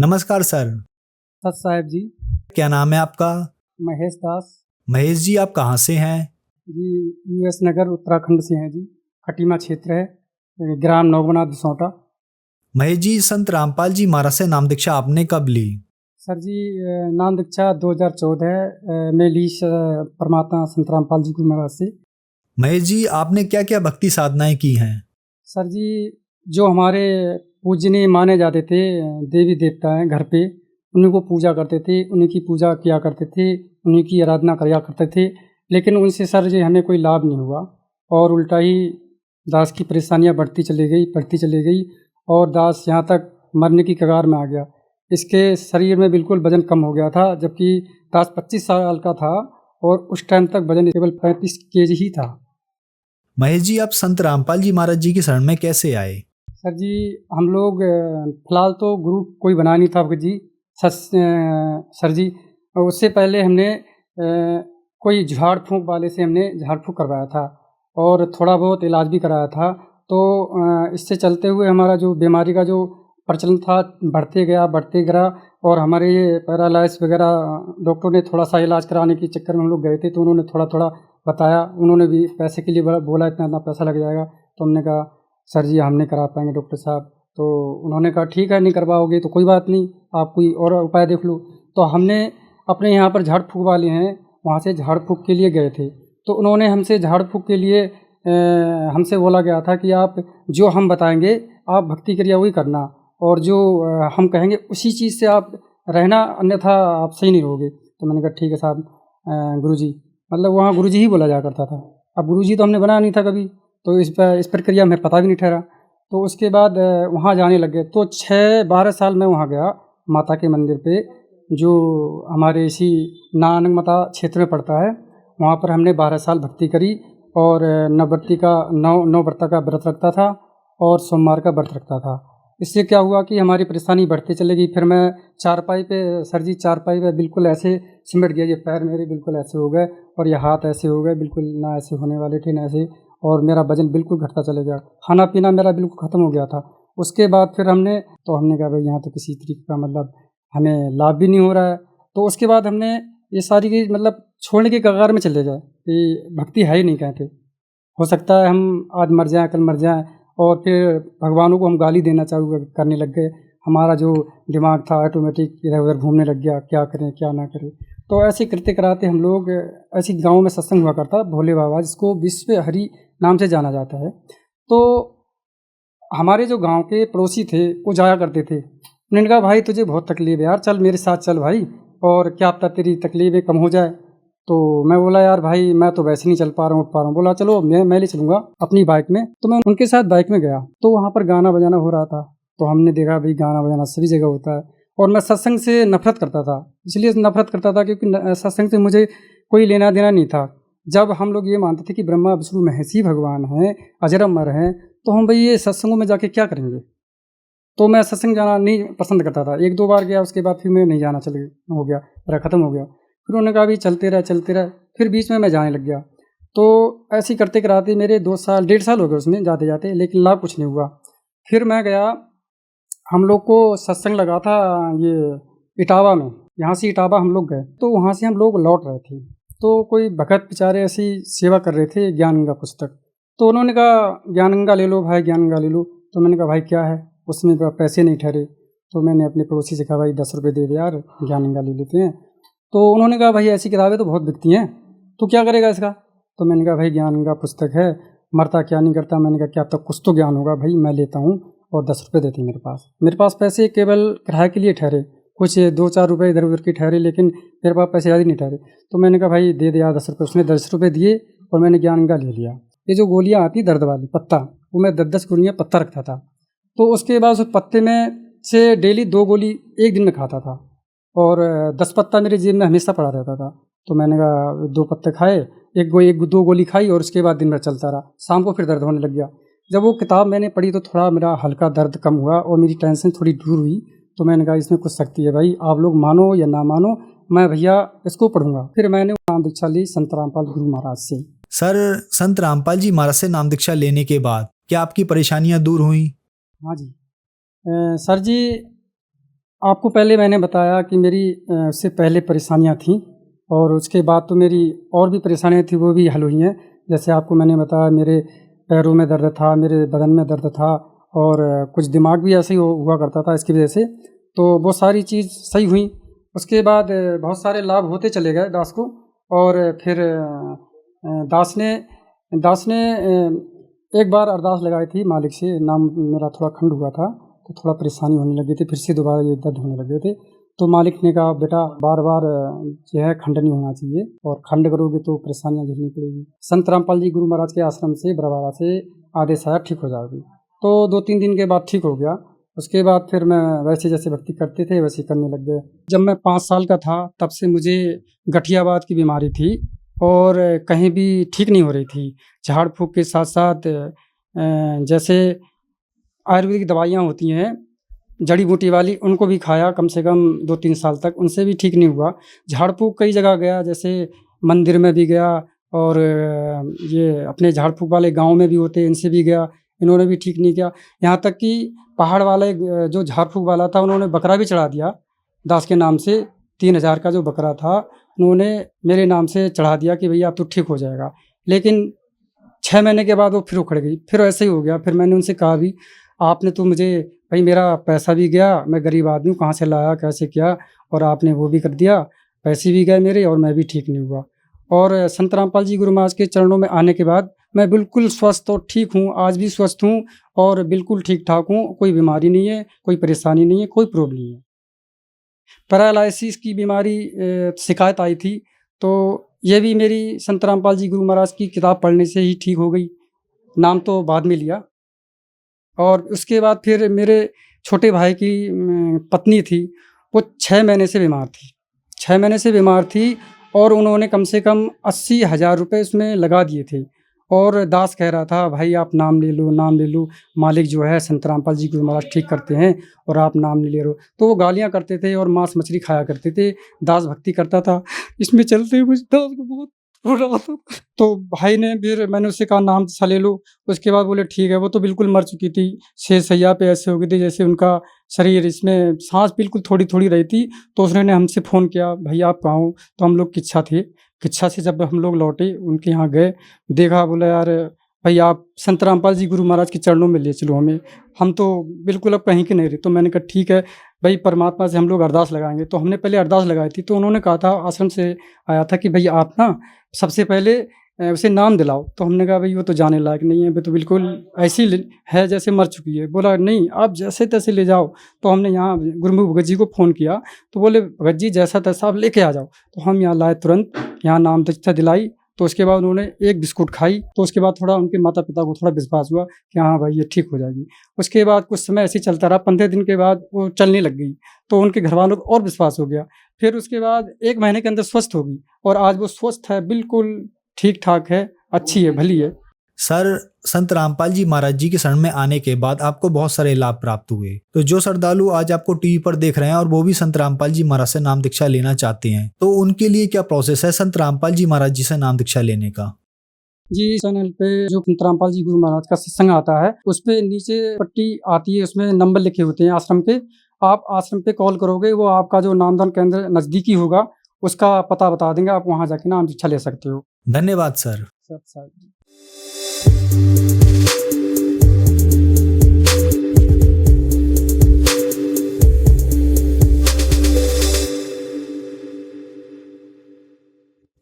नमस्कार सर। सत साहेब जी। क्या नाम है आपका? महेश दास महेश जी, आप कहाँ से हैं? जी। यूएस नगर उत्तराखंड से हैं जी। खटीमा क्षेत्र है, ग्राम नौगना दिसौटा। महेश जी, संत रामपाल जी महाराज से नाम दीक्षा आपने कब ली? सर जी, नाम दीक्षा 2014 में ली परमात्मा संत रामपाल जी को महाराज से। महेश जी, आपने क्या क्या भक्ति साधनाएं की हैं? सर जी, जो हमारे पूजनीय माने जाते थे देवी देवता हैं घर पे, उन्हीं को पूजा करते थे, उन्हीं की पूजा किया करते थे, उन्हीं की आराधना किया करते थे। लेकिन उनसे सर जी हमें कोई लाभ नहीं हुआ, और उल्टा ही दास की परेशानियां बढ़ती चली गई, और दास यहाँ तक मरने की कगार में आ गया। इसके शरीर में बिल्कुल वजन कम हो गया था, जबकि दास 25 साल का था और उस टाइम तक वजन केवल 35 केजी ही था। महेश जी, आप संत रामपाल जी महाराज जी की शरण में कैसे आए? सर जी, हम लोग फिलहाल तो गुरु कोई बना नहीं था जी। सर जी, उससे पहले हमने कोई झाड़ फूँक वाले से हमने झाड़ फूँक करवाया था, और थोड़ा बहुत इलाज भी कराया था। तो इससे चलते हुए हमारा जो बीमारी का जो प्रचलन था बढ़ते गया, और हमारे ये पैरालाइस वगैरह डॉक्टर ने थोड़ा सा इलाज कराने के चक्कर में हम लोग गए थे, तो उन्होंने थोड़ा थोड़ा बताया। उन्होंने भी पैसे के लिए बोला इतना इतना पैसा लग जाएगा। तो हमने कहा सर जी हम नहीं करा पाएंगे डॉक्टर साहब। तो उन्होंने कहा ठीक है, नहीं करवाओगे तो कोई बात नहीं, आप कोई और उपाय देख लो। तो हमने अपने यहाँ पर झाड़ फूँक वाले हैं, वहाँ से झाड़ फूँक के लिए गए थे। तो उन्होंने हमसे झाड़ फूँक के लिए हमसे बोला गया था कि आप जो हम बताएंगे आप भक्ति क्रिया वही करना, और जो हम कहेंगे उसी चीज़ से आप रहना, अन्यथा आप सही नहीं रहोगे। तो मैंने कहा ठीक है साहब, गुरुजी, मतलब वहाँ गुरुजी ही बोला जा करता था। अब गुरुजी तो हमने बनाया नहीं था कभी, तो इस प्रक्रिया हमें पता भी नहीं ठहरा। तो उसके बाद वहाँ जाने लग गए। तो 6-12 साल मैं वहाँ गया माता के मंदिर पे, जो हमारे इसी नानक माता क्षेत्र में पड़ता है। वहाँ पर हमने 12 साल भक्ति करी, और नौ व्रत का व्रत रखता था, और सोमवार का व्रत रखता था। इससे क्या हुआ कि हमारी परेशानी बढ़ती चली गई। फिर मैं चारपाई पे, सर जी चारपाई पे बिल्कुल ऐसे सिमट गया, ये पैर मेरे बिल्कुल ऐसे हो गए, और ये हाथ ऐसे हो गए, बिल्कुल ना ऐसे होने वाले थे ना ऐसे, और मेरा वजन बिल्कुल घटता चला गया। खाना पीना मेरा बिल्कुल ख़त्म हो गया था। उसके बाद फिर हमने कहा भाई यहाँ तो किसी तरीके का मतलब हमें लाभ भी नहीं हो रहा है। तो उसके बाद हमने ये सारी की मतलब छोड़ने की कगार में चले गए कि भक्ति है ही नहीं कहते। हो सकता है हम आज मर जाएं, कल मर जाएं, और फिर भगवानों को हम गाली देना चालू करने लग गए। हमारा जो दिमाग था ऑटोमेटिक इधर उधर घूमने लग गया, क्या करें क्या ना करें। तो ऐसे करते कराते हम लोग, ऐसी गांव में सत्संग हुआ करता भोले बाबा, जिसको विश्व हरि नाम से जाना जाता है। तो हमारे जो गांव के पड़ोसी थे वो जाया करते थे। उन्होंने कहा भाई तुझे बहुत तकलीफ है यार, चल मेरे साथ चल भाई, और क्या पता तेरी तकलीफें कम हो जाए। तो मैं बोला यार भाई मैं तो वैसे नहीं चल पा रहा हूँ, उठ पा रहा हूँ। बोला चलो मैं ले चलूँगा अपनी बाइक में। तो मैं उनके साथ बाइक में गया, तो वहाँ पर गाना बजाना हो रहा था। तो हमने देखा भाई गाना बजाना सभी जगह होता है, और मैं सत्संग से नफरत करता था। इसलिए नफरत करता था क्योंकि सत्संग से मुझे कोई लेना देना नहीं था। जब हम लोग ये मानते थे कि ब्रह्मा विष्णु महेश ही भगवान हैं, अजर अमर हैं, तो हम भाई ये सत्संगों में जाके क्या करेंगे। तो मैं सत्संग जाना नहीं पसंद करता था। 1-2 बार गया, उसके बाद फिर मैं नहीं जाना हो गया, मेरा ख़त्म हो गया। फिर उन्होंने कहा भी चलते रह। फिर बीच में मैं जाने लग गया। तो ऐसे ही करते कराते मेरे 2 साल 1.5 साल हो गए उसमें जाते जाते, लेकिन लाभ कुछ नहीं हुआ। फिर मैं गया, हम लोग को सत्संग लगा था ये इटावा में। यहाँ से इटावा हम लोग गए, तो वहाँ से हम लोग लौट रहे थे। तो कोई भगत बेचारे ऐसी सेवा कर रहे थे, ज्ञान गंगा पुस्तक। तो उन्होंने कहा ज्ञान गंगा ले लो भाई, ज्ञान गंगा ले लो। तो मैंने कहा भाई क्या है, उसमें पैसे नहीं ठहरे। तो मैंने अपने पड़ोसी से कहा भाई 10 रुपये दे दे यार, ज्ञान गंगा ले लेते हैं। तो उन्होंने कहा भाई ऐसी किताबें तो बहुत बिकती हैं, तो क्या करेगा इसका। तो मैंने कहा भाई ज्ञान गंगा पुस्तक है, मरता क्या नहीं करता। मैंने कहा क्या अब तक कुछ तो ज्ञान होगा भाई, मैं लेता हूँ। और 10 रुपये देते मेरे पास पैसे केवल किराए के लिए ठहरे, कुछ 2-4 रुपये इधर उधर के ठहरे, लेकिन मेरे पास पैसे ज़्यादा नहीं ठहरे। तो मैंने कहा भाई दे यार 10 रुपये। उसने 10 रुपये दिए, और मैंने ज्ञान गंगा ले लिया। ये जो गोलियाँ आती दर्द वाली पत्ता, वो मैं 10-10 गोलियाँ पत्ता रखता था। तो उसके बाद उस पत्ते में से डेली 2 गोली एक दिन में खाता था, और 10 पत्ता मेरी जेब में हमेशा पड़ा रहता था। तो मैंने कहा 2 पत्ते खाए, 2 गोली खाई, और उसके बाद दिन भर चलता रहा। शाम को फिर दर्द होने लग गया। जब वो किताब मैंने पढ़ी तो थोड़ा मेरा हल्का दर्द कम हुआ, और मेरी टेंशन थोड़ी दूर हुई। तो मैंने कहा इसमें कुछ शक्ति है भाई, आप लोग मानो या ना मानो, मैं भैया इसको पढ़ूंगा। फिर मैंने नाम दीक्षा ली संत रामपाल गुरु महाराज से। सर, संत रामपाल जी महाराज से नाम दीक्षा लेने के बाद क्या आपकी परेशानियां दूर हुई? हाँ जी, सर जी आपको पहले मैंने बताया कि मेरी उससे पहले परेशानियां थीं और उसके बाद तो मेरी और भी परेशानियां थी, वो भी हल हुई हैं। जैसे आपको मैंने बताया, मेरे पैरों में दर्द था, मेरे बदन में दर्द था और कुछ दिमाग भी ऐसे ही हुआ करता था इसकी वजह से, तो वो सारी चीज़ सही हुई। उसके बाद बहुत सारे लाभ होते चले गए दास को। और फिर दास ने एक बार अरदास लगाई थी मालिक से, नाम मेरा थोड़ा खंड हुआ था तो थोड़ा परेशानी होने लगी थी, फिर से दोबारा ये दर्द होने लगे थे। तो मालिक ने कहा, बेटा बार बार जो है खंड नहीं होना चाहिए, और खंड करोगे तो परेशानियां झेलनी पड़ेगी। संत रामपाल जी गुरु महाराज के आश्रम से बरवाड़ा से आदेश आया, ठीक हो जाओगी। तो 2-3 दिन के बाद ठीक हो गया। उसके बाद फिर मैं वैसे जैसे भक्ति करते थे वैसे करने लग गए। जब मैं 5 साल का था तब से मुझे गठियावाद की बीमारी थी और कहीं भी ठीक नहीं हो रही थी। झाड़ फूँक के साथ साथ जैसे आयुर्वेदिक दवाइयाँ होती हैं जड़ी बूटी वाली, उनको भी खाया कम से कम 2-3 साल तक, उनसे भी ठीक नहीं हुआ। झाड़ फूँक कई जगह गया, जैसे मंदिर में भी गया और ये अपने झाड़ फूँक वाले गाँव में भी होते हैं, इनसे भी गया, इन्होंने भी ठीक नहीं किया। यहाँ तक कि पहाड़ वाले जो झाड़ फूँक वाला था, उन्होंने बकरा भी चढ़ा दिया दास के नाम से। 3000 का जो बकरा था उन्होंने मेरे नाम से चढ़ा दिया कि भैया अब तो ठीक हो जाएगा। लेकिन 6 महीने के बाद वो फिर उखड़ गई, फिर ऐसे ही हो गया। फिर मैंने उनसे कहा भी, आपने तो मुझे, भाई मेरा पैसा भी गया, मैं गरीब आदमी हूँ, कहाँ से लाया कैसे किया, और आपने वो भी कर दिया, पैसे भी गए मेरे और मैं भी ठीक नहीं हुआ। और संत रामपाल जी गुरु महाराज के चरणों में आने के बाद मैं बिल्कुल स्वस्थ और ठीक हूँ, आज भी स्वस्थ हूँ और बिल्कुल ठीक ठाक हूँ। कोई बीमारी नहीं है, कोई परेशानी नहीं है, कोई प्रॉब्लम नहीं है। पैरालिसिस की बीमारी शिकायत आई थी, तो ये भी मेरी संत रामपाल जी गुरु महाराज की किताब पढ़ने से ही ठीक हो गई। नाम तो बाद में लिया। और उसके बाद फिर मेरे छोटे भाई की पत्नी थी, वो 6 महीने से बीमार थी। 6 महीने से बीमार थी और उन्होंने कम से कम 80,000 रुपए उसमें लगा दिए थे। और दास कह रहा था, भाई आप नाम ले लो, नाम ले लो, मालिक जो है संत रामपाल जी गुरु महाराज ठीक करते हैं और आप नाम नहीं ले रहे हो। तो वो गालियाँ करते थे और मांस मछली खाया करते थे। दास भक्ति करता था, इसमें चलते हुए दास को बहुत हो रहा था। तो भाई ने, फिर मैंने उससे कहा नाम सा ले लो। उसके बाद बोले ठीक है। वो तो बिल्कुल मर चुकी थी, शेषशैया पे ऐसे हो गई थी जैसे उनका शरीर, इसमें सांस बिल्कुल थोड़ी थोड़ी रही थी। तो उसने हमसे फ़ोन किया, भैया आप कहाँ हो? तो हम लोग किच्छा थे। किच्छा से जब हम लोग लौटे, उनके यहाँ गए, देखा, बोला यार भाई आप संत रामपाल जी गुरु महाराज के चरणों में ले चलो हमें, हम तो बिल्कुल अब कहीं के नहीं रहे। तो मैंने कहा ठीक है भाई, परमात्मा से हम लोग अरदास लगाएंगे। तो हमने पहले अरदास लगाई थी, तो उन्होंने कहा था, आश्रम से आया था कि भाई आप ना सबसे पहले उसे नाम दिलाओ। तो हमने कहा भाई वो तो जाने लायक नहीं है, वो तो बिल्कुल ऐसी है जैसे मर चुकी है। बोला नहीं, आप जैसे तैसे ले जाओ। तो हमने यहाँ गुरुमुख भगत जी को फ़ोन किया, तो बोले भगत जी जैसा तैसा आप लेके आ जाओ। तो हम यहाँ लाए, तुरंत यहाँ नाम दीक्षा दिलाई। तो उसके बाद उन्होंने एक बिस्कुट खाई, तो उसके बाद थोड़ा उनके माता पिता को थोड़ा विश्वास हुआ कि हाँ भाई ये ठीक हो जाएगी। उसके बाद कुछ समय ऐसे ही चलता रहा, 15 दिन के बाद वो चलने लग गई, तो उनके घर वालों को और विश्वास हो गया। फिर उसके बाद 1 महीने के अंदर स्वस्थ हो गई और आज वो स्वस्थ है, बिल्कुल ठीक ठाक है, अच्छी है, भली है। सर, संत रामपाल जी महाराज जी के शरण में आने के बाद आपको बहुत सारे लाभ प्राप्त हुए। तो जो श्रद्धालु आज आपको टीवी पर देख रहे हैं और वो भी संत रामपाल जी महाराज से नाम दीक्षा लेना चाहते हैं, तो उनके लिए क्या प्रोसेस है संत रामपाल जी महाराज जी से नाम दीक्षा लेने का? जी, चैनल पे जो संत रामपाल जी गुरु महाराज का सत्संग आता है, उस पे नीचे पट्टी आती है, उसमें नंबर लिखे होते हैं आश्रम के। आप आश्रम पे कॉल करोगे, वो आपका जो नामदान केंद्र नज़दीकी होगा उसका पता बता देंगे, आप वहाँ जाके नाम दीक्षा ले सकते हो। धन्यवाद सर। सर।